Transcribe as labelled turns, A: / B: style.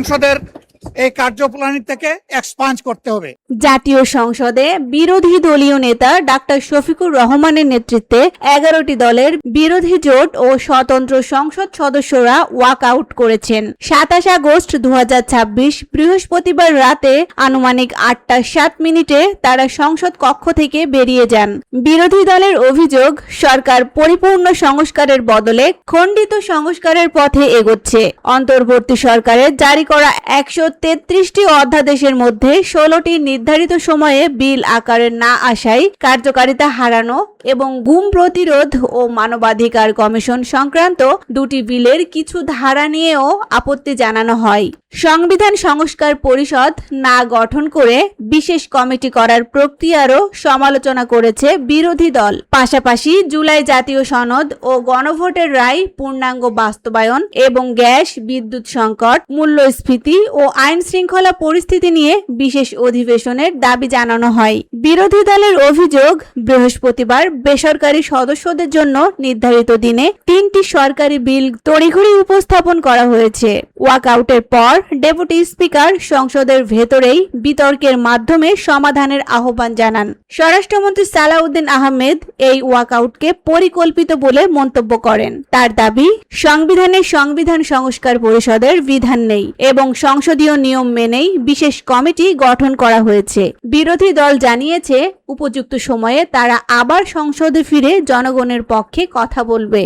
A: সংসদের এই কার্যপ্রণালী থেকে এক্সপান্ড করতে হবে।
B: জাতীয় সংসদে বিরোধী দলীয় নেতা ডাক্তার শফিকুর রহমানের নেতৃত্বে 11টি দলের বিরোধী জোট ও স্বতন্ত্র সংসদ সদস্যরা ওয়াকআউট করেছেন। 27 আগস্ট 2026 বৃহস্পতিবার রাতে আনুমানিক 8:07 তারা সংসদ কক্ষ থেকে বেরিয়ে যান। বিরোধী দলের অভিযোগ, সরকার পরিপূর্ণ সংস্কারের বদলে খণ্ডিত সংস্কারের পথে এগোচ্ছে। অন্তর্বর্তী সরকারের জারি করা 133টি অধ্যাদেশের মধ্যে 16টি নির্ধারিত সময়ে বিল আকারে না আসায় কার্যকারিতা হারানো এবং গুম প্রতিরোধ ও মানবাধিকার কমিশন সংক্রান্ত দুটি বিলের কিছু ধারা নিয়েও আপত্তি জানানো হয়। সংবিধান সংস্কার পরিষদ না গঠন করে বিশেষ কমিটি করার প্রক্রিয়ারও সমালোচনা করেছে বিরোধী দল। পাশাপাশি জুলাই জাতীয় সনদ ও গণভোটের রায় পূর্ণাঙ্গ বাস্তবায়ন এবং গ্যাস, বিদ্যুৎ সংকট, মূল্যস্ফীতি ও আইন শৃঙ্খলা পরিস্থিতি নিয়ে বিশেষ অধিবেশনের দাবি জানানো হয়। বিরোধী দলের অভিযোগ, বৃহস্পতিবার বেসরকারি সদস্যদের জন্য নির্ধারিত দিনে 3টি সরকারি বিল তড়িঘড়ি উপস্থাপন করা হয়েছে। ওয়াকআউটের পর ডেপুটি স্পিকার সংসদের ভেতরেই বিতর্কের মাধ্যমে সমাধানের আহ্বান জানান। স্বরাষ্ট্রমন্ত্রী সালাউদ্দিন আহমেদ এই ওয়াকআউটকে পরিকল্পিত বলে মন্তব্য করেন। তার দাবি, সংবিধানে সংবিধান সংস্কার পরিষদের বিধান নেই এবং সংসদীয় নিয়ম মেনেই বিশেষ কমিটি গঠন করা হয়েছে। বিরোধী দল জানিয়েছে, উপযুক্ত সময়ে তারা আবার সংসদে ফিরে জনগণের পক্ষে কথা বলবে।